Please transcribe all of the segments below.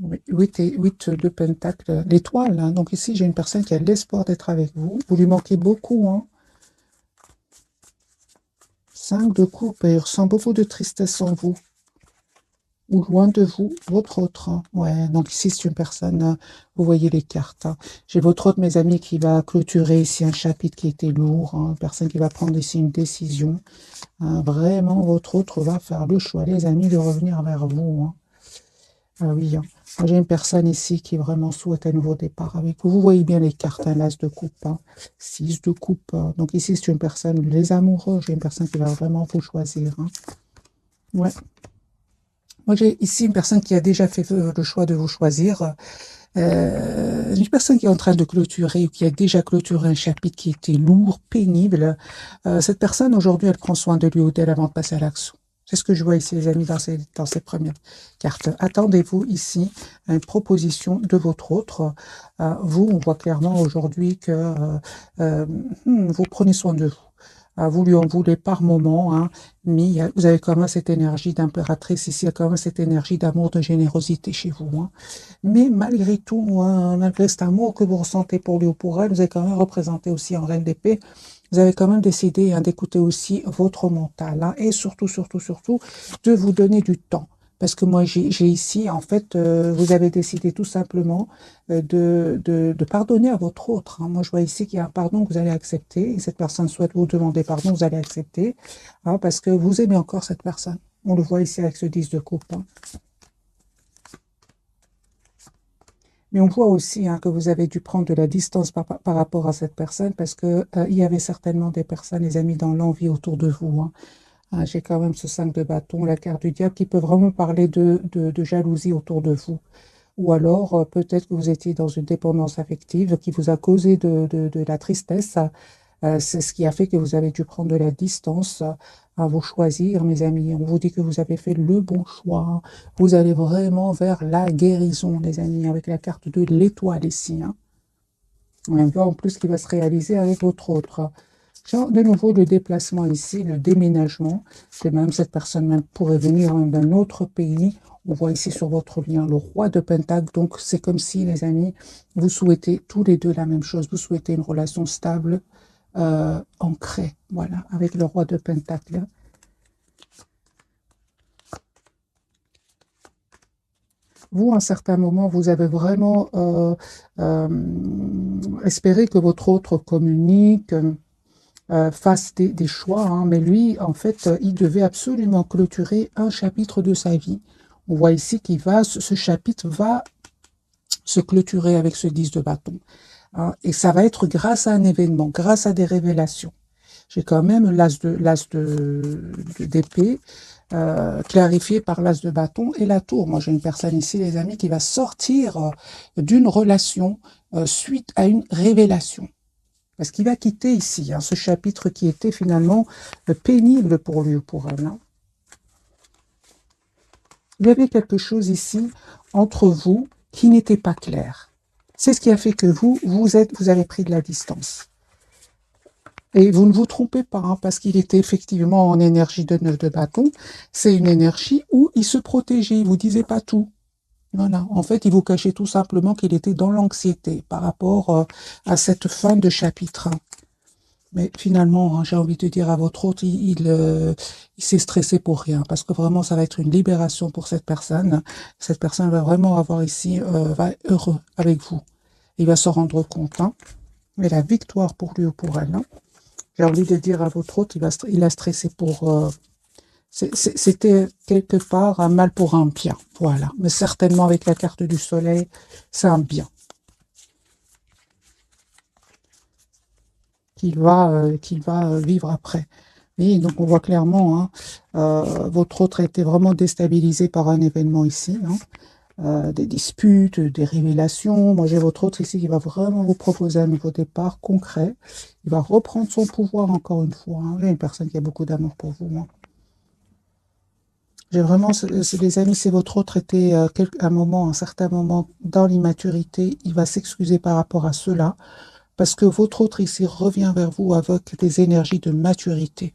Oui, 8 de Pentacle, l'étoile, hein. Donc ici, j'ai une personne qui a l'espoir d'être avec vous. Vous lui manquez beaucoup, hein. 5 de coupe, et il ressent beaucoup de tristesse en vous. Ou loin de vous, votre autre, hein. Ouais, donc ici, c'est une personne, vous voyez les cartes, hein. J'ai votre autre, mes amis, qui va clôturer ici un chapitre qui était lourd, hein. Une personne qui va prendre ici une décision, hein. Vraiment, votre autre va faire le choix, les amis, de revenir vers vous, hein. Ah oui, hein. Moi, j'ai une personne ici qui vraiment souhaite un nouveau départ avec vous. Vous voyez bien les cartes, hein, l'as de coupe, hein, 6 de coupe, hein. Donc ici, c'est une personne, les amoureux, j'ai une personne qui va vraiment vous choisir, hein. Ouais. Moi, j'ai ici une personne qui a déjà fait le choix de vous choisir. Une personne qui est en train de clôturer ou qui a déjà clôturé un chapitre qui était lourd, pénible. Cette personne, aujourd'hui, elle prend soin de lui ou d'elle avant de passer à l'action. C'est ce que je vois ici, les amis, dans ces premières cartes. Attendez-vous ici à une proposition de votre autre. Vous, on voit clairement aujourd'hui que euh, vous prenez soin de vous. Vous lui en voulez par moment, hein, mais vous avez quand même cette énergie d'impératrice ici, il y a quand même cette énergie d'amour, de générosité chez vous, hein. Mais malgré tout, hein, malgré cet amour que vous ressentez pour lui ou pour elle, vous avez quand même représenté aussi en reine d'épée. Vous avez quand même décidé, hein, d'écouter aussi votre mental, hein, et surtout, surtout, surtout, de vous donner du temps. Parce que moi, j'ai ici, en fait, vous avez décidé tout simplement de pardonner à votre autre, hein. Moi, je vois ici qu'il y a un pardon que vous allez accepter. Et cette personne souhaite vous demander pardon, vous allez accepter, hein, parce que vous aimez encore cette personne. On le voit ici avec ce 10 de coupe, hein. Mais on voit aussi, hein, que vous avez dû prendre de la distance par rapport à cette personne parce que il y avait certainement des personnes, les amis, dans l'envie autour de vous, hein. J'ai quand même ce 5 de bâton, la carte du diable, qui peut vraiment parler de jalousie autour de vous. Ou alors, peut-être que vous étiez dans une dépendance affective qui vous a causé de la tristesse. C'est ce qui a fait que vous avez dû prendre de la distance, à vous choisir, mes amis. On vous dit que vous avez fait le bon choix. Vous allez vraiment vers la guérison, les amis, avec la carte de l'étoile ici, hein. On voit en plus qui va se réaliser avec votre autre. Genre, de nouveau, le déplacement ici, le déménagement. C'est même cette personne même pourrait venir d'un autre pays. On voit ici sur votre lien le roi de Pentacle. Donc, c'est comme si, les amis, vous souhaitez tous les deux la même chose. Vous souhaitez une relation stable, ancrée. Voilà, avec le roi de Pentacle. Vous, à un certain moment, vous avez vraiment espéré que votre autre communique, fasse des choix, hein. Mais lui, en fait, il devait absolument clôturer un chapitre de sa vie. On voit ici qu'il va, ce chapitre va se clôturer avec ce 10 de bâton, hein. Et ça va être grâce à un événement, grâce à des révélations. J'ai quand même d'épée, clarifié par l'as de bâton et la tour. Moi, j'ai une personne ici, les amis, qui va sortir d'une relation suite à une révélation. Parce qu'il va quitter ici, hein, ce chapitre qui était finalement pénible pour lui ou pour elle, hein. Il y avait quelque chose ici entre vous qui n'était pas clair. C'est ce qui a fait que vous avez pris de la distance. Et vous ne vous trompez pas, hein, parce qu'il était effectivement en énergie de 9 de bâton. C'est une énergie où il se protégeait, il vous disait pas tout. Voilà. En fait, il vous cachait tout simplement qu'il était dans l'anxiété par rapport à cette fin de chapitre, hein. Mais finalement, hein, j'ai envie de dire à votre hôte, il s'est stressé pour rien, parce que vraiment, ça va être une libération pour cette personne. Cette personne va vraiment avoir ici, va être heureux avec vous. Il va se rendre compte, hein. Mais la victoire pour lui ou pour elle, hein. J'ai envie de dire à votre hôte, il a stressé pour... c'était quelque part un mal pour un bien. Voilà. Mais certainement avec la carte du soleil, c'est un bien qu'il va vivre après. Oui, donc on voit clairement, hein, votre autre a été vraiment déstabilisé par un événement ici, hein, des disputes, des révélations. Moi, j'ai votre autre ici qui va vraiment vous proposer un nouveau départ concret. Il va reprendre son pouvoir encore une fois, hein. J'ai une personne qui a beaucoup d'amour pour vous, hein. J'ai vraiment, les amis, si votre autre était un moment, un certain moment dans l'immaturité, il va s'excuser par rapport à cela, parce que votre autre ici revient vers vous avec des énergies de maturité.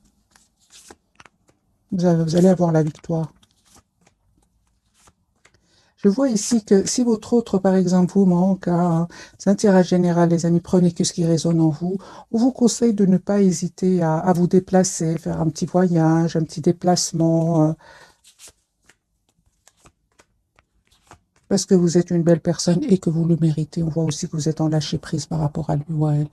Vous allez avoir la victoire. Je vois ici que si votre autre, par exemple, vous manque un intérêt général, les amis, prenez que ce qui résonne en vous. On vous conseille de ne pas hésiter à vous déplacer, faire un petit voyage, un petit déplacement, parce que vous êtes une belle personne et que vous le méritez. On voit aussi que vous êtes en lâcher prise par rapport à lui ou à elle.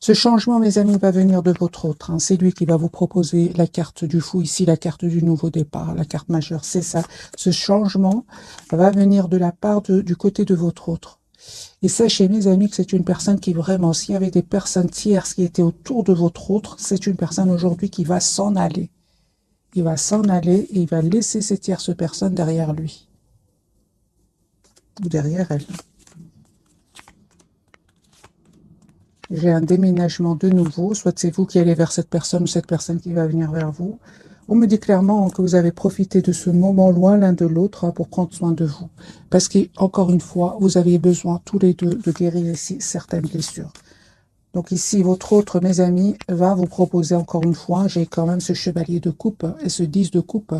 Ce changement, mes amis, va venir de votre autre, hein. C'est lui qui va vous proposer la carte du fou, ici la carte du nouveau départ, la carte majeure, c'est ça. Ce changement va venir de la part du côté de votre autre. Et sachez, mes amis, que c'est une personne qui vraiment, s'il y avait des personnes tierces qui étaient autour de votre autre, c'est une personne aujourd'hui qui va s'en aller. Il va s'en aller et il va laisser ces tierces personnes derrière lui. Ou derrière elle. J'ai un déménagement de nouveau, soit c'est vous qui allez vers cette personne ou cette personne qui va venir vers vous. On me dit clairement que vous avez profité de ce moment loin l'un de l'autre pour prendre soin de vous. Parce qu'encore une fois, vous avez besoin tous les deux de guérir ici certaines blessures. Donc ici, votre autre, mes amis, va vous proposer encore une fois, j'ai quand même ce chevalier de coupe et ce 10 de coupe.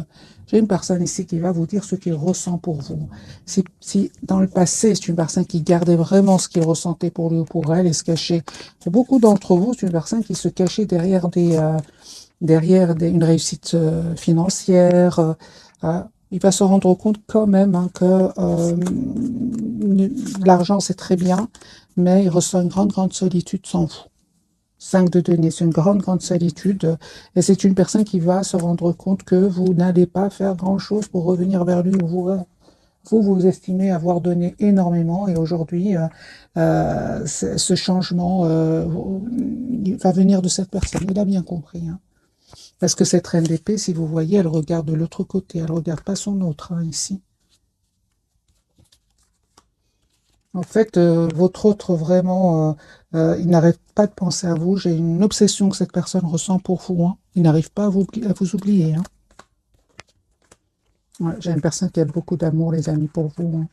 J'ai une personne ici qui va vous dire ce qu'il ressent pour vous. Si dans le passé, c'est une personne qui gardait vraiment ce qu'il ressentait pour lui ou pour elle et se cachait. Pour beaucoup d'entre vous, c'est une personne qui se cachait derrière une réussite financière. Il va se rendre compte quand même hein, que l'argent, c'est très bien, mais il ressent une grande, grande solitude sans vous. 5 de denier, c'est une grande, grande solitude. Et c'est une personne qui va se rendre compte que vous n'allez pas faire grand-chose pour revenir vers lui. Vous estimez avoir donné énormément et aujourd'hui, ce changement il va venir de cette personne. Il a bien compris. Hein. Parce que cette reine d'épée, si vous voyez, elle regarde de l'autre côté. Elle ne regarde pas son autre, hein, ici. En fait, votre autre, vraiment, il n'arrête pas de penser à vous. J'ai une obsession que cette personne ressent pour vous. Hein. Il n'arrive pas à vous oublier. Hein. Ouais, j'ai une personne qui a beaucoup d'amour, les amis, pour vous. Hein.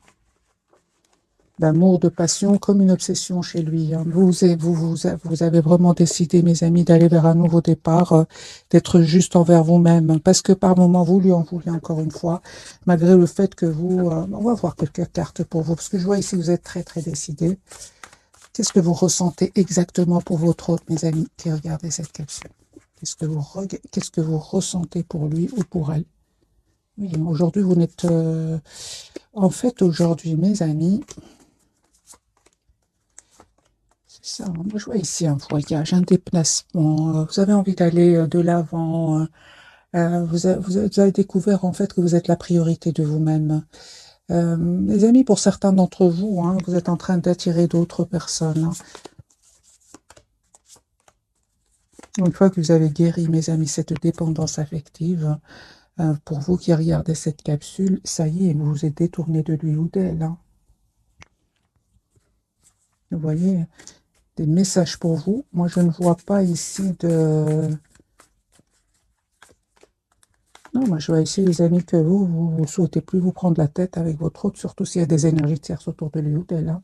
D'amour, de passion, comme une obsession chez lui. Hein. Vous avez vraiment décidé, mes amis, d'aller vers un nouveau départ, d'être juste envers vous-même. Hein, parce que par moments, vous lui en voulez encore une fois, malgré le fait que vous... on va voir quelques cartes pour vous, parce que je vois ici, vous êtes très, très décidé. Qu'est-ce que vous ressentez exactement pour votre autre, mes amis, qui regardez cette capsule? Qu'est-ce que vous ressentez pour lui ou pour elle? Oui, aujourd'hui, vous n'êtes... En fait, aujourd'hui, mes amis... Ça, moi, je vois ici un voyage, un déplacement. Vous avez envie d'aller de l'avant. Vous avez découvert en fait que vous êtes la priorité de vous-même. Les amis, pour certains d'entre vous, hein, vous êtes en train d'attirer d'autres personnes. Hein. Une fois que vous avez guéri, mes amis, cette dépendance affective, pour vous qui regardez cette capsule, ça y est, vous vous êtes détourné de lui ou d'elle. Hein. Vous voyez, des messages pour vous. Moi, je ne vois pas ici de... Non, moi je vois ici, les amis, que vous ne souhaitez plus vous prendre la tête avec votre autre, surtout s'il y a des énergies tierces autour de lui ou d'elle. Hein.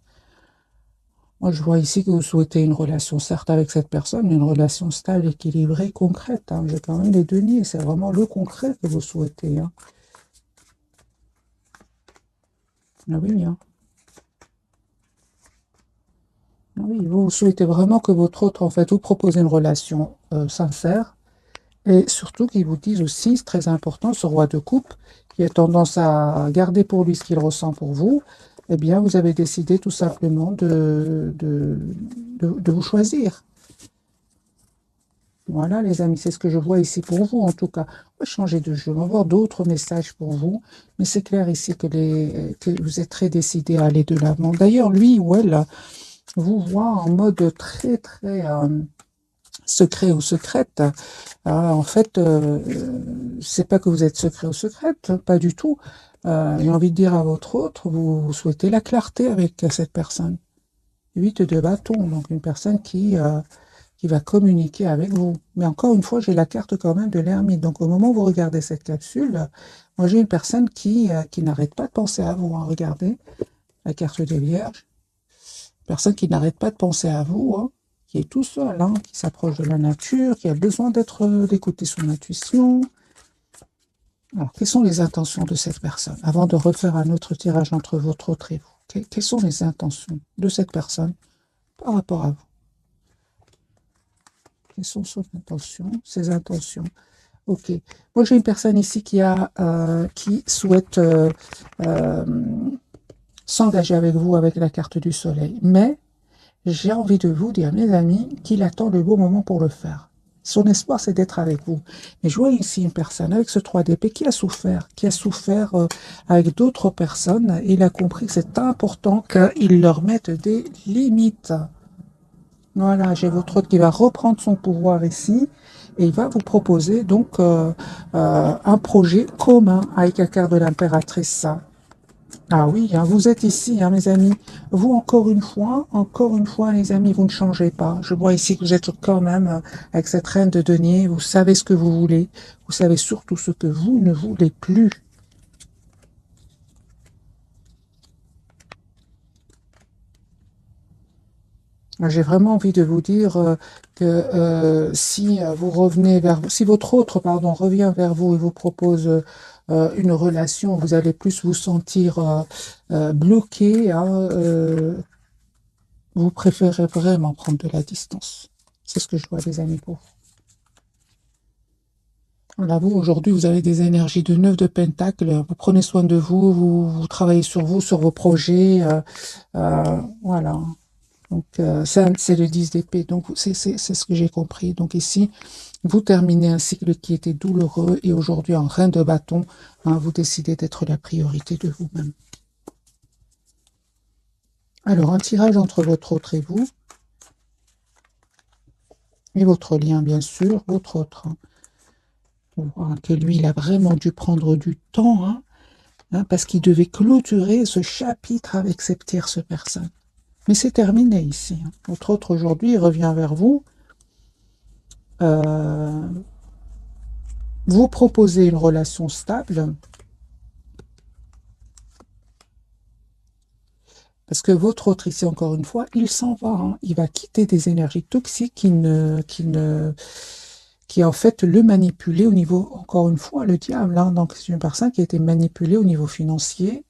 Moi, je vois ici que vous souhaitez une relation, certes avec cette personne, mais une relation stable, équilibrée, concrète. Hein. J'ai quand même les deniers, c'est vraiment le concret que vous souhaitez. Hein. Ah oui, hein. Ah oui, vous souhaitez vraiment que votre autre, en fait, vous propose une relation sincère, et surtout qu'il vous dise aussi, c'est très important, ce roi de coupe, qui a tendance à garder pour lui ce qu'il ressent pour vous, eh bien, vous avez décidé tout simplement de vous choisir. Voilà, les amis, c'est ce que je vois ici pour vous, en tout cas. On va changer de jeu, on va voir d'autres messages pour vous, mais c'est clair ici que vous êtes très décidé à aller de l'avant. D'ailleurs, lui ou elle vous voit en mode très, très... secret ou secrète. En fait, c'est pas que vous êtes secret ou secrète, pas du tout. J'ai envie de dire à votre autre, vous souhaitez la clarté avec cette personne. 8 de bâton, donc une personne qui va communiquer avec vous. Mais encore une fois, j'ai la carte quand même de l'ermite. Donc au moment où vous regardez cette capsule, moi j'ai une personne qui n'arrête pas de penser à vous. Hein. Regardez la carte des Vierges. Personne qui n'arrête pas de penser à vous. Hein. Qui est tout seul, hein, qui s'approche de la nature, qui a besoin d'écouter son intuition. Alors, quelles sont les intentions de cette personne? Avant de refaire un autre tirage entre votre autre et vous, quelles sont les intentions de cette personne par rapport à vous? Quelles sont ses intentions? Ok. Moi, j'ai une personne ici qui souhaite euh, s'engager avec vous avec la carte du soleil. Mais j'ai envie de vous dire, mes amis, qu'il attend le bon moment pour le faire. Son espoir, c'est d'être avec vous. Mais je vois ici une personne avec ce 3 d'épée qui a souffert avec d'autres personnes. Il a compris que c'est important qu'il leur mette des limites. Voilà, j'ai votre autre qui va reprendre son pouvoir ici et il va vous proposer donc un projet commun avec la carte de l'impératrice. Ah oui, hein, vous êtes ici, hein, mes amis. Vous, encore une fois, les amis, vous ne changez pas. Je vois ici que vous êtes quand même avec cette reine de denier. Vous savez ce que vous voulez. Vous savez surtout ce que vous ne voulez plus. J'ai vraiment envie de vous dire que si vous revenez si votre autre, pardon, revient vers vous et vous propose une relation, vous allez plus vous sentir bloqué, hein, vous préférez vraiment prendre de la distance. C'est ce que je vois, les amis, pour vous. Voilà, vous, aujourd'hui, vous avez des énergies de 9 de Pentacle. Vous prenez soin de vous, vous travaillez sur vous, sur vos projets. Voilà. Donc, c'est le 10 d'épée. Donc, c'est ce que j'ai compris. Donc, ici, vous terminez un cycle qui était douloureux et aujourd'hui, en reine de bâton, hein, vous décidez d'être la priorité de vous-même. Alors, un tirage entre votre autre et vous, et votre lien, bien sûr, votre autre. Hein. On voit que lui, il a vraiment dû prendre du temps, hein, parce qu'il devait clôturer ce chapitre avec cette tierce personne. Mais c'est terminé ici. Hein. Votre autre, aujourd'hui, il revient vers vous. Vous proposez une relation stable, parce que votre autre ici, encore une fois, il s'en va. Hein. Il va quitter des énergies toxiques qui en fait le manipuler au niveau, encore une fois, le diable. Hein. Donc c'est une personne qui a été manipulée au niveau financier.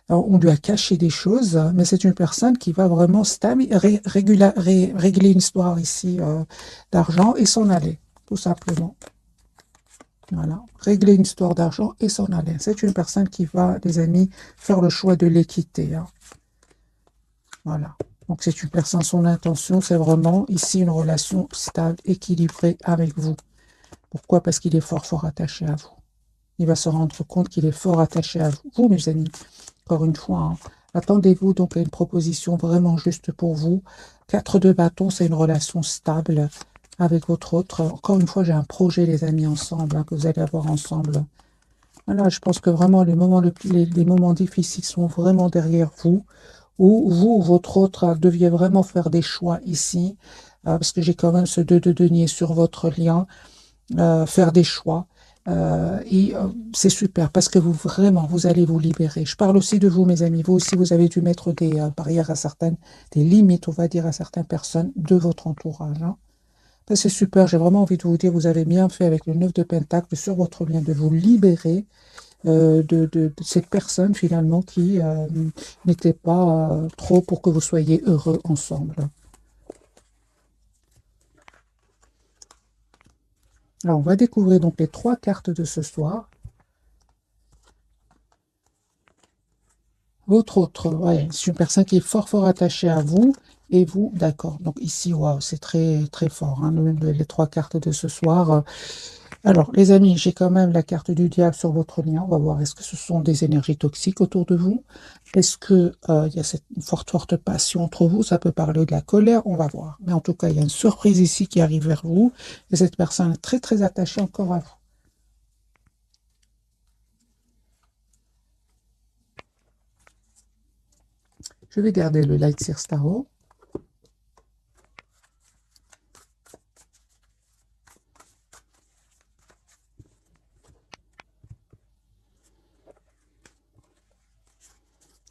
Alors, on lui a caché des choses, mais c'est une personne qui va vraiment régler une histoire ici d'argent et s'en aller, tout simplement. Voilà, régler une histoire d'argent et s'en aller. C'est une personne qui va, les amis, faire le choix de l'équité. Hein. Voilà. Donc c'est une personne, son intention, c'est vraiment ici une relation stable, équilibrée avec vous. Pourquoi? Parce qu'il est fort, fort attaché à vous. Il va se rendre compte qu'il est fort attaché à vous. Vous, mes amis, encore une fois, hein, attendez-vous donc à une proposition vraiment juste pour vous. 4 de bâton, c'est une relation stable avec votre autre. Encore une fois, j'ai un projet, les amis, ensemble, hein, que vous allez avoir ensemble. Voilà, je pense que vraiment les moments difficiles sont vraiment derrière vous, ou vous ou votre autre deviez vraiment faire des choix ici, parce que j'ai quand même ce 2 de denier sur votre lien, faire des choix. C'est super parce que vous allez vous libérer. Je parle aussi de vous, mes amis. Vous aussi, vous avez dû mettre des barrières à des limites, on va dire, à certaines personnes de votre entourage. Hein. C'est super. J'ai vraiment envie de vous dire, vous avez bien fait avec le 9 de Pentacle sur votre lien de vous libérer de cette personne finalement qui n'était pas trop pour que vous soyez heureux ensemble. Alors, on va découvrir donc les 3 cartes de ce soir. Votre autre, ouais, c'est une personne qui est fort, fort attachée à vous. Et vous, d'accord. Donc ici, waouh, c'est très, très fort, hein, les 3 cartes de ce soir. Alors, les amis, j'ai quand même la carte du diable sur votre lien. On va voir, est-ce que ce sont des énergies toxiques autour de vous? Est-ce que il y a cette forte, forte passion entre vous? Ça peut parler de la colère, on va voir. Mais en tout cas, il y a une surprise ici qui arrive vers vous. Et cette personne est très, très attachée encore à vous. Je vais garder le Light Seer Starro.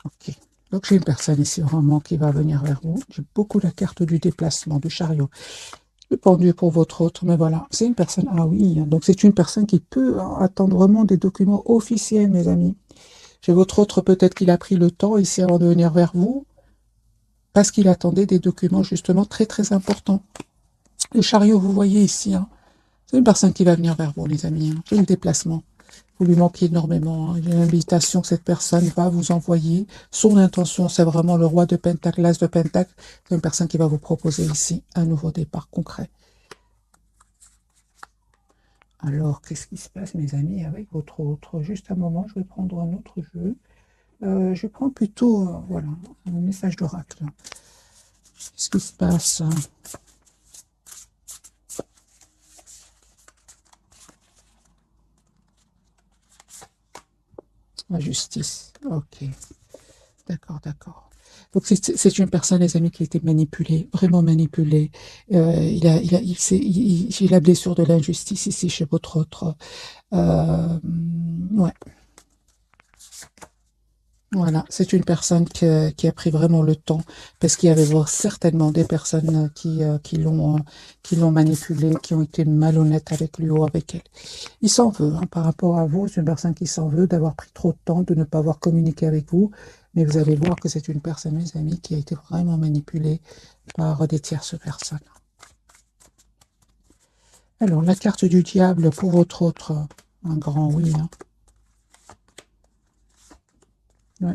Ok. Donc j'ai une personne ici vraiment qui va venir vers vous. J'ai beaucoup la carte du déplacement, du chariot. Le pendu pour votre autre, mais voilà, c'est une personne, ah oui, donc c'est une personne qui peut attendre vraiment des documents officiels, mes amis. Chez votre autre, peut-être qu'il a pris le temps ici avant de venir vers vous, parce qu'il attendait des documents justement très très importants. Le chariot, vous voyez ici, hein, c'est une personne qui va venir vers vous, les amis. J'ai le déplacement. Vous lui manquez énormément. Il y a une invitation que cette personne va vous envoyer. Son intention, c'est vraiment le roi de Pentacle, l'as de Pentacle. C'est une personne qui va vous proposer ici un nouveau départ concret. Alors, qu'est-ce qui se passe, mes amis, avec votre autre? Juste un moment, je vais prendre un autre jeu. Je prends plutôt, voilà, un message d'oracle. Qu'est-ce qui se passe? La justice. Ok. D'accord, d'accord. Donc c'est une personne, les amis, qui a été manipulée, vraiment manipulée. J'ai la blessure de l'injustice ici chez votre autre. Ouais. Voilà, c'est une personne qui a pris vraiment le temps, parce qu'il y avait certainement des personnes qui l'ont manipulé, qui ont été malhonnêtes avec lui ou avec elle. Il s'en veut, hein, par rapport à vous, c'est une personne qui s'en veut d'avoir pris trop de temps, de ne pas avoir communiqué avec vous, mais vous allez voir que c'est une personne, mes amis, qui a été vraiment manipulée par des tierces personnes. Alors, la carte du diable pour votre autre, un grand oui. Hein. Ouais.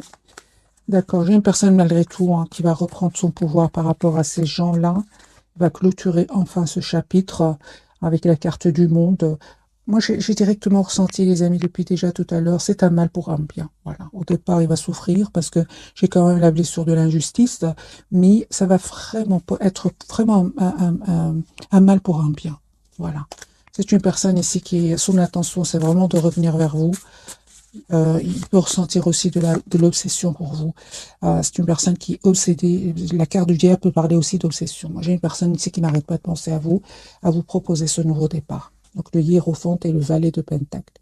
D'accord, j'ai une personne malgré tout qui va reprendre son pouvoir par rapport à ces gens-là, va clôturer enfin ce chapitre avec la carte du monde. Moi, j'ai directement ressenti, les amis, depuis déjà tout à l'heure, c'est un mal pour un bien. Voilà. Au départ, il va souffrir parce que j'ai quand même la blessure de l'injustice, mais ça va vraiment être vraiment un mal pour un bien. Voilà. C'est une personne ici qui, son intention, c'est vraiment de revenir vers vous. Il peut ressentir aussi de l'obsession pour vous. C'est une personne qui est obsédée. La carte du diable peut parler aussi d'obsession. Moi, j'ai une personne ici qui n'arrête pas de penser à vous proposer ce nouveau départ. Donc, le hiérophante et le valet de Pentacle.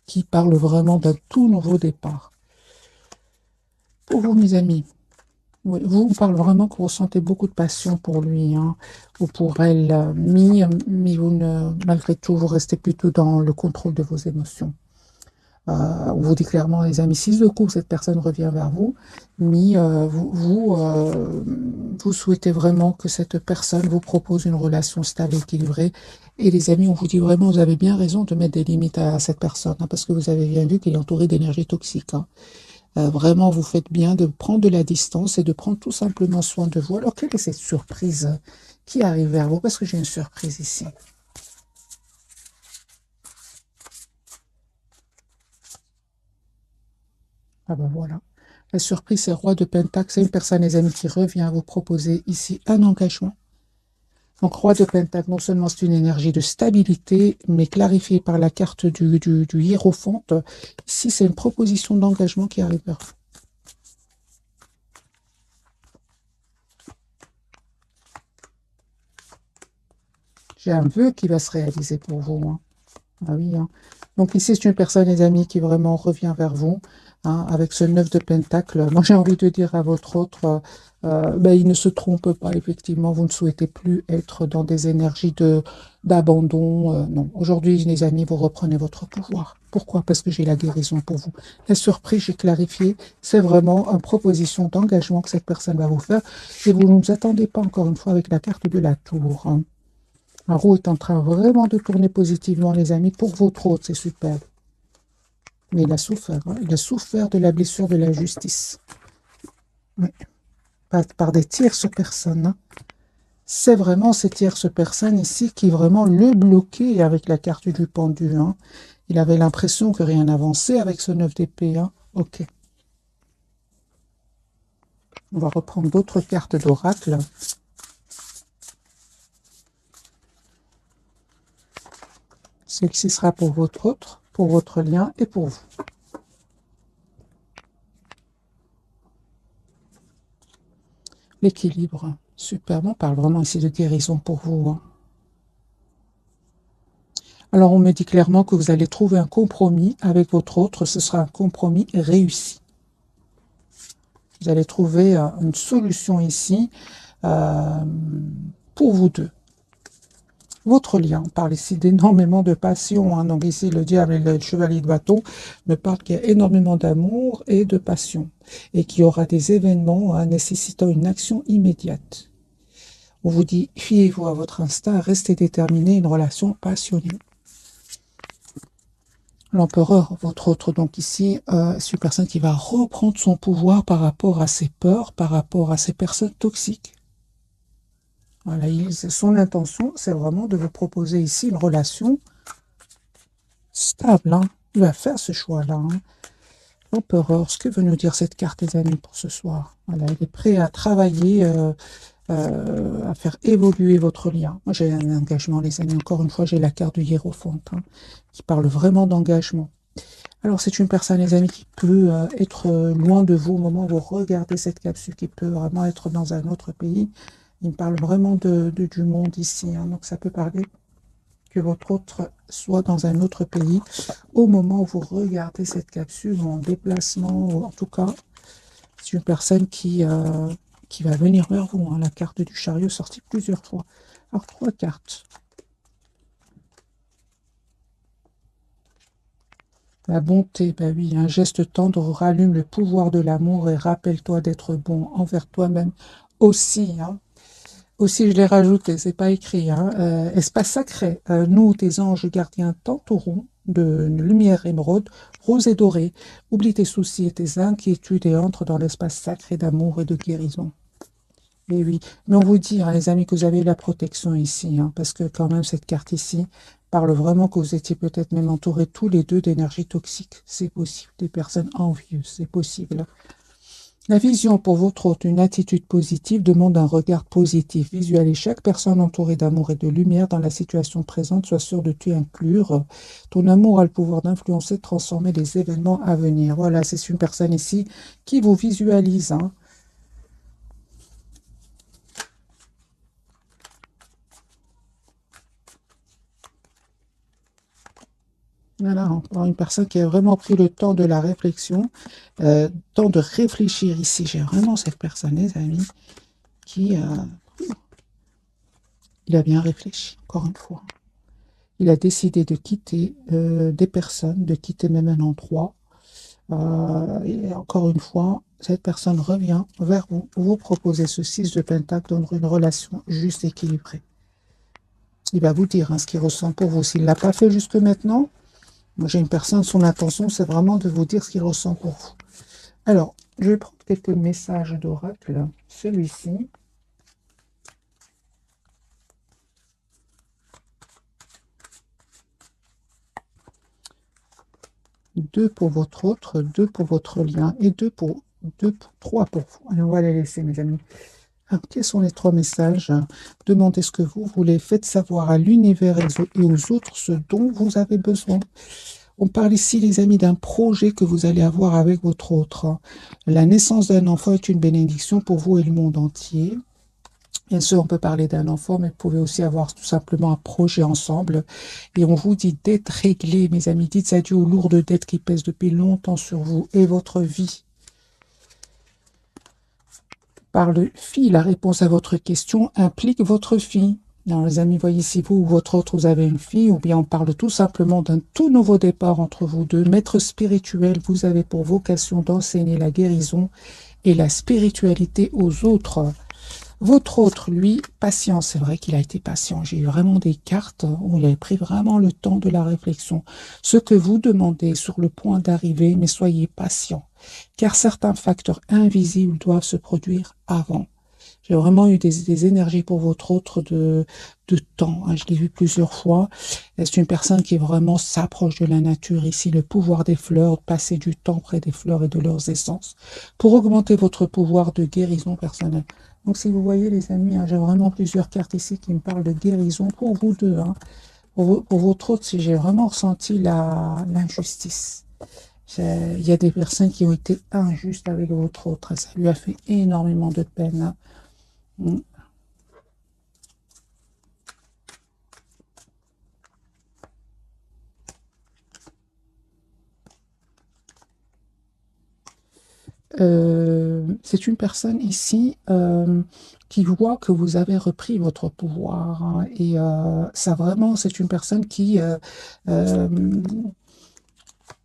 Qui parle vraiment d'un tout nouveau départ. Pour vous, mes amis, oui, vous, on parle vraiment que vous ressentez beaucoup de passion pour lui, hein, ou pour elle, mais vous malgré tout, vous restez plutôt dans le contrôle de vos émotions. On vous dit clairement, les amis, si de coup cette personne revient vers vous, mais vous souhaitez vraiment que cette personne vous propose une relation stable, équilibrée. Et les amis, on vous dit vraiment, vous avez bien raison de mettre des limites à cette personne, hein, parce que vous avez bien vu qu'il est entouré d'énergie toxique. Hein. Vraiment, vous faites bien de prendre de la distance et de prendre tout simplement soin de vous. Alors, quelle est cette surprise qui arrive vers vous? Parce que j'ai une surprise ici. Ah ben voilà. La surprise, c'est roi de Pentacle. C'est une personne, les amis, qui revient vous proposer ici un engagement. Donc, roi de Pentacle, non seulement c'est une énergie de stabilité, mais clarifiée par la carte du hiérophante. Ici, c'est une proposition d'engagement qui arrive vers vous. J'ai un vœu qui va se réaliser pour vous. Hein. Ah oui, hein. Donc ici, c'est une personne, les amis, qui vraiment revient vers vous, hein, avec ce 9 de Pentacle. Moi, j'ai envie de dire à votre autre, ben, il ne se trompe pas, effectivement, vous ne souhaitez plus être dans des énergies d'abandon. Non, aujourd'hui, les amis, vous reprenez votre pouvoir. Pourquoi? Parce que j'ai la guérison pour vous. La surprise, j'ai clarifié, c'est vraiment une proposition d'engagement que cette personne va vous faire. Et vous ne vous attendez pas, encore une fois, avec la carte de la tour. Hein. La roue est en train vraiment de tourner positivement, les amis, pour votre hôte, c'est super. Mais il a souffert, hein. Il a souffert de la blessure de la justice. Oui. Par des tierces personnes. Hein. C'est vraiment ces tierces personnes ici qui vraiment le bloquaient avec la carte du pendu. Hein. Il avait l'impression que rien n'avançait avec ce 9 d'épée. Hein. Ok. On va reprendre d'autres cartes d'oracle. Celle-ci sera pour votre autre, pour votre lien et pour vous. L'équilibre. Super, on parle vraiment ici de guérison pour vous. Hein. Alors, on me dit clairement que vous allez trouver un compromis avec votre autre. Ce sera un compromis réussi. Vous allez trouver une solution ici pour vous deux. Votre lien, on parle ici d'énormément de passion, hein. Donc ici, le diable et le chevalier de bâton me parlent qu'il y a énormément d'amour et de passion, et qu'il y aura des événements nécessitant une action immédiate. On vous dit, fiez-vous à votre instinct, restez déterminé, une relation passionnée. L'empereur, votre autre, donc ici, c'est une personne qui va reprendre son pouvoir par rapport à ses peurs, par rapport à ses personnes toxiques. Voilà, son intention, c'est vraiment de vous proposer ici une relation stable. Hein. Il va faire ce choix-là. Hein. L'empereur, ce que veut nous dire cette carte, les amis, pour ce soir? Voilà, il est prêt à travailler, à faire évoluer votre lien. Moi, j'ai un engagement, les amis. Encore une fois, j'ai la carte du hiérophante, hein, qui parle vraiment d'engagement. Alors, c'est une personne, les amis, qui peut être loin de vous au moment où vous regardez cette capsule, qui peut vraiment être dans un autre pays. Il me parle vraiment du monde ici. Hein, donc, ça peut parler que votre autre soit dans un autre pays au moment où vous regardez cette capsule ou en déplacement, ou en tout cas, c'est une personne qui va venir vers vous. Hein, la carte du chariot sortie plusieurs fois. Alors, 3 cartes. La bonté, bah oui, un geste tendre rallume le pouvoir de l'amour et rappelle-toi d'être bon envers toi-même aussi. Hein. Aussi, je l'ai rajouté, c'est pas écrit. Hein. Espace sacré, nous, tes anges gardiens, t'entourons de lumière émeraude, rose et dorée. Oublie tes soucis et tes inquiétudes et entre dans l'espace sacré d'amour et de guérison. Et oui, mais on vous dit, hein, les amis, que vous avez la protection ici, hein, parce que quand même, cette carte ici parle vraiment que vous étiez peut-être même entourés tous les deux d'énergie toxique. C'est possible. Des personnes envieuses, c'est possible. La vision pour votre hôte, une attitude positive, demande un regard positif. Visualisez chaque personne entourée d'amour et de lumière dans la situation présente. Sois sûr de t'y inclure. Ton amour a le pouvoir d'influencer, de transformer les événements à venir. Voilà, c'est une personne ici qui vous visualise. Hein. Voilà, encore une personne qui a vraiment pris le temps de la réflexion, temps de réfléchir ici. J'ai vraiment cette personne, les amis, qui il a bien réfléchi, encore une fois. Il a décidé de quitter des personnes, de quitter même un endroit. Et encore une fois, cette personne revient vers vous, vous proposez ce 6 de Pentacle dans une relation juste équilibrée. Il va vous dire hein, ce qu'il ressent pour vous. S'il ne l'a pas fait jusque maintenant, moi j'ai une personne, son intention, c'est vraiment de vous dire ce qu'il ressent pour vous. Alors, je vais prendre quelques messages d'oracle. Celui-ci. Deux pour votre autre, 2 pour votre lien et 3 pour vous. Allez, on va les laisser, mes amis. Alors, quels sont les 3 messages? Demandez ce que vous voulez. Faites savoir à l'univers et aux autres ce dont vous avez besoin. On parle ici, les amis, d'un projet que vous allez avoir avec votre autre. La naissance d'un enfant est une bénédiction pour vous et le monde entier. Bien sûr, on peut parler d'un enfant, mais vous pouvez aussi avoir tout simplement un projet ensemble. Et on vous dit d'être réglé, mes amis. Dites adieu aux lourdes dettes qui pèsent depuis longtemps sur vous et votre vie. Par le fille, la réponse à votre question implique votre fille. Alors, les amis, voyez si vous ou votre autre, vous avez une fille, ou bien on parle tout simplement d'un tout nouveau départ entre vous deux. Maître spirituel, vous avez pour vocation d'enseigner la guérison et la spiritualité aux autres. Votre autre, lui, patient, c'est vrai qu'il a été patient. J'ai eu vraiment des cartes où il avait pris vraiment le temps de la réflexion. Ce que vous demandez est sur le point d'arriver, mais soyez patient, car certains facteurs invisibles doivent se produire avant. J'ai vraiment eu des énergies pour votre autre de temps. Hein. Je l'ai vu plusieurs fois. C'est une personne qui vraiment s'approche de la nature. Ici, le pouvoir des fleurs, passer du temps près des fleurs et de leurs essences pour augmenter votre pouvoir de guérison personnelle. Donc, si vous voyez, les amis, hein, j'ai vraiment plusieurs cartes ici qui me parlent de guérison pour vous deux. Hein. Pour votre autre, si j'ai vraiment ressenti l'injustice. Il y a des personnes qui ont été injustes avec votre autre. Ça lui a fait énormément de peine. Hein. c'est une personne ici qui voit que vous avez repris votre pouvoir, hein, et ça vraiment, c'est une personne qui, euh,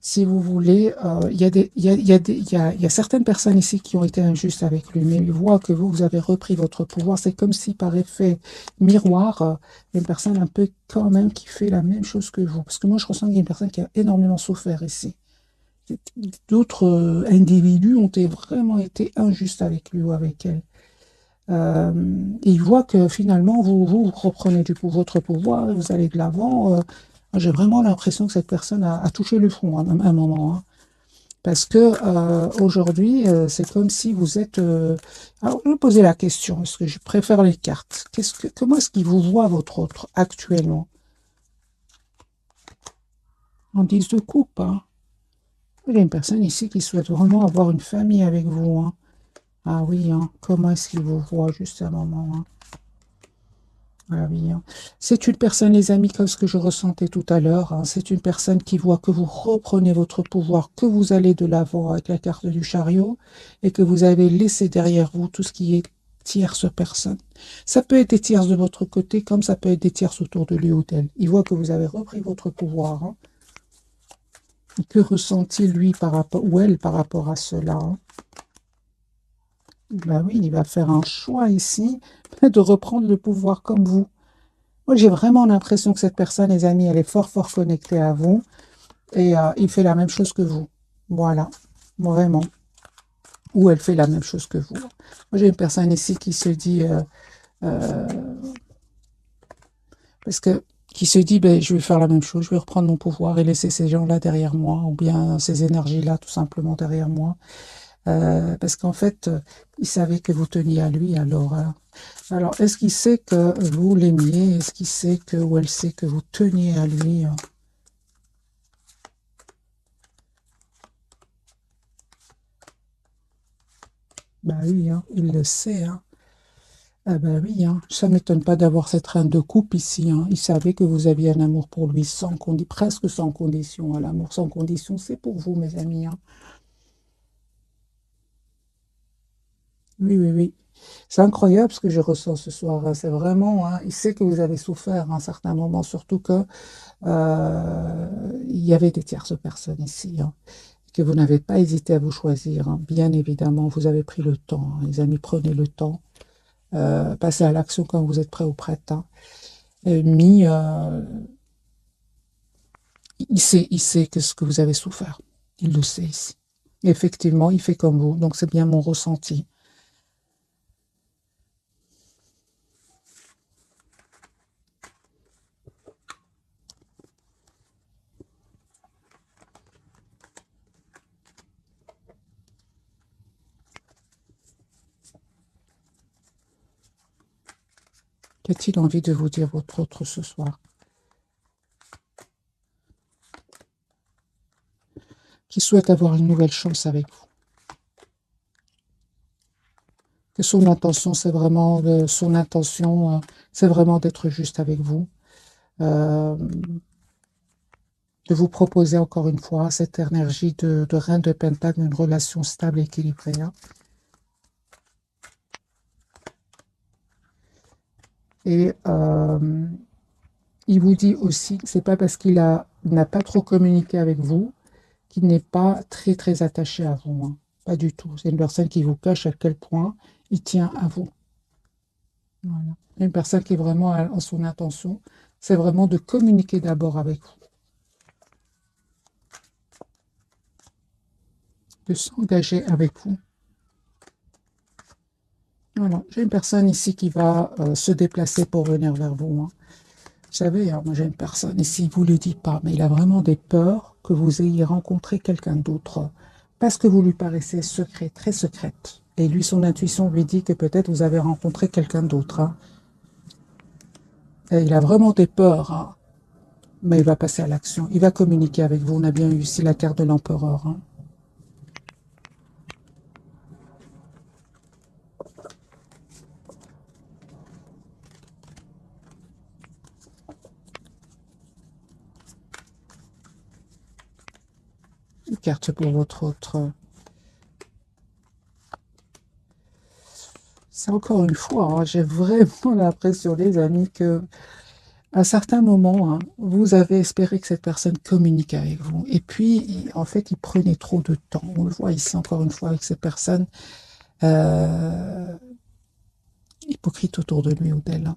si vous voulez, il y a des, il y a certaines personnes ici qui ont été injustes avec lui, mais il voit que vous avez repris votre pouvoir. C'est comme si par effet miroir, une personne un peu quand même qui fait la même chose que vous. Parce que moi, je ressens qu'il y a une personne qui a énormément souffert ici. D'autres individus ont vraiment été injustes avec lui ou avec elle. Et il voit que finalement, vous reprenez votre pouvoir, vous allez de l'avant. J'ai vraiment l'impression que cette personne a touché le fond à un moment, hein. Parce que aujourd'hui, c'est comme si vous êtes. Alors, je vais poser la question, parce que je préfère les cartes. Comment est-ce qu'il vous voit, votre autre, actuellement? En 10 de coupe, hein. Il y a une personne ici qui souhaite vraiment avoir une famille avec vous, hein. Ah oui, hein. Comment est-ce qu'il vous voit juste à un moment, hein? Ah oui, hein. C'est une personne, les amis, comme ce que je ressentais tout à l'heure, hein. C'est une personne qui voit que vous reprenez votre pouvoir, que vous allez de l'avant avec la carte du chariot et que vous avez laissé derrière vous tout ce qui est tierce personne. Ça peut être des tierces de votre côté, comme ça peut être des tierces autour de lui ou d'elle. Il voit que vous avez repris votre pouvoir, hein. Que ressent-il, lui, par rapport, ou elle, par rapport à cela, hein? Ben oui, il va faire un choix ici de reprendre le pouvoir comme vous. Moi, j'ai vraiment l'impression que cette personne, les amis, elle est fort, fort connectée à vous et il fait la même chose que vous. Voilà, vraiment. Ou elle fait la même chose que vous. Moi, j'ai une personne ici qui se dit, euh, parce que, qui se dit, ben, je vais faire la même chose, je vais reprendre mon pouvoir et laisser ces gens-là derrière moi, ou bien ces énergies-là tout simplement derrière moi. Parce qu'en fait, il savait que vous teniez à lui, alors. Alors, est-ce qu'il sait que vous l'aimiez? Est-ce qu'il sait que, ou elle sait que vous teniez à lui, hein? Bah oui, hein, il le sait, hein. Ah bah oui, hein. Ça ne m'étonne pas d'avoir cette reine de coupe ici, hein. Il savait que vous aviez un amour pour lui presque sans condition, hein. L'amour sans condition, c'est pour vous, mes amis, hein. Oui, oui, oui. C'est incroyable ce que je ressens ce soir, hein. C'est vraiment, hein, il sait que vous avez souffert à un certain moment, surtout que il y avait des tierces personnes ici, hein, que vous n'avez pas hésité à vous choisir, hein. Bien évidemment, vous avez pris le temps, hein. Les amis, prenez le temps. Passez à l'action quand vous êtes prêt ou prête, hein. Mis, il sait que ce que vous avez souffert. Il le sait ici. Effectivement, il fait comme vous, donc c'est bien mon ressenti. Qu'a-t-il envie de vous dire votre autre ce soir? Qui souhaite avoir une nouvelle chance avec vous? Que son intention, c'est vraiment son intention, c'est vraiment d'être juste avec vous, euh, de vous proposer encore une fois cette énergie de reine de Pentacle, une relation stable et équilibrée, hein. Et il vous dit aussi que c'est pas parce n'a pas trop communiqué avec vous qu'il n'est pas très très attaché à vous, hein. Pas du tout. C'est une personne qui vous cache à quel point il tient à vous. Voilà. Une personne qui est vraiment en son intention, c'est vraiment de communiquer d'abord avec vous, de s'engager avec vous. Voilà. J'ai une personne ici qui va se déplacer pour venir vers vous, hein. Vous savez, hein, moi j'ai une personne ici, il ne vous le dit pas, mais il a vraiment des peurs que vous ayez rencontré quelqu'un d'autre parce que vous lui paraissez secret, très secrète. Et lui, son intuition lui dit que peut-être vous avez rencontré quelqu'un d'autre, hein. Et il a vraiment des peurs, hein, mais il va passer à l'action. Il va communiquer avec vous. On a bien eu ici la carte de l'empereur, hein. Une carte pour votre autre. C'est encore une fois, hein, j'ai vraiment l'impression, les amis, que à certains moments, hein, vous avez espéré que cette personne communique avec vous. Et puis, en fait, il prenait trop de temps. On le voit ici encore une fois avec cette personne euh, hypocrite autour de lui ou d'elle, hein.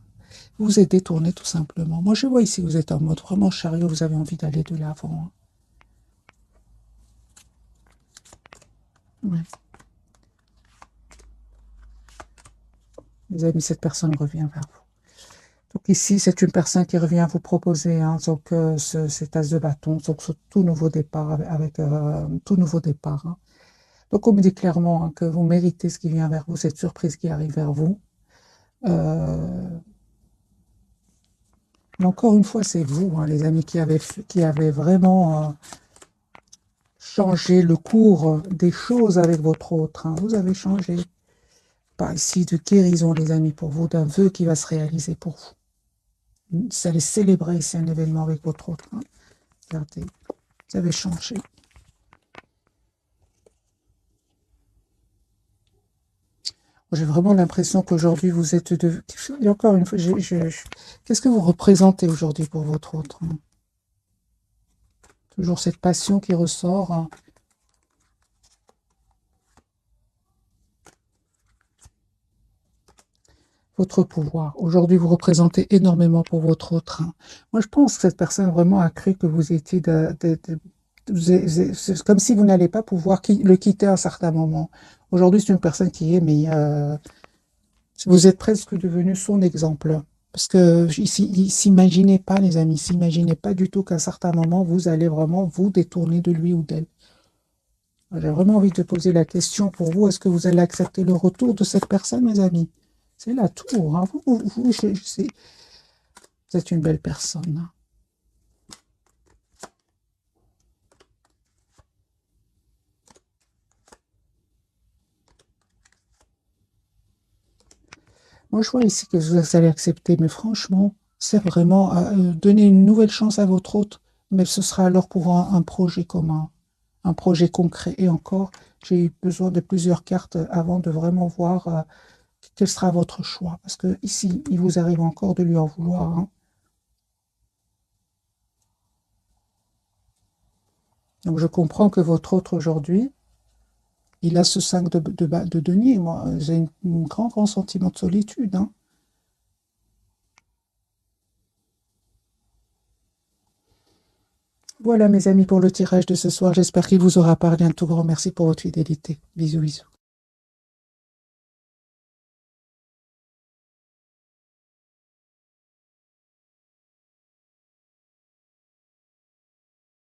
Vous vous êtes détourné tout simplement. Moi, je vois ici, vous êtes en mode vraiment chariot, vous avez envie d'aller de l'avant, hein. Ouais. Les amis, cette personne revient vers vous. Donc ici, c'est une personne qui revient vous proposer, hein, donc, cet as de bâton, donc ce tout nouveau départ avec tout nouveau départ, hein. Donc on me dit clairement, hein, que vous méritez ce qui vient vers vous, cette surprise qui arrive vers vous. Mais encore une fois, c'est vous, hein, les amis, qui avez vraiment changé le cours des choses avec votre autre, hein. Vous avez changé. Pas ici de guérison, les amis, pour vous, d'un vœu qui va se réaliser pour vous. Vous allez célébrer ici un événement avec votre autre, hein. Regardez, vous avez changé. J'ai vraiment l'impression qu'aujourd'hui, vous êtes de... Et encore une fois, qu'est-ce que vous représentez aujourd'hui pour votre autre, hein? Toujours cette passion qui ressort, hein. Votre pouvoir. Aujourd'hui, vous représentez énormément pour votre autre, hein. Moi, je pense que cette personne vraiment a cru que vous étiez c'est comme si vous n'allez pas pouvoir le quitter à un certain moment. Aujourd'hui, c'est une personne qui est, mais vous êtes presque devenu son exemple. Parce que il s'imaginait pas, les amis, s'imaginait pas du tout qu'à un certain moment, vous allez vraiment vous détourner de lui ou d'elle. J'ai vraiment envie de poser la question pour vous, est-ce que vous allez accepter le retour de cette personne, mes amis? C'est la tour, hein. Vous êtes une belle personne, hein. Moi, je vois ici que vous allez accepter, mais franchement, c'est vraiment donner une nouvelle chance à votre hôte, mais ce sera alors pour un projet commun, un projet concret. Et encore, j'ai eu besoin de plusieurs cartes avant de vraiment voir quel sera votre choix. Parce que ici, il vous arrive encore de lui en vouloir, hein. Donc, je comprends que votre hôte aujourd'hui, il a ce 5 de denier. Moi, j'ai un grand, grand sentiment de solitude, hein. Voilà, mes amis, pour le tirage de ce soir. J'espère qu'il vous aura parlé. Un tout grand merci pour votre fidélité. Bisous, bisous.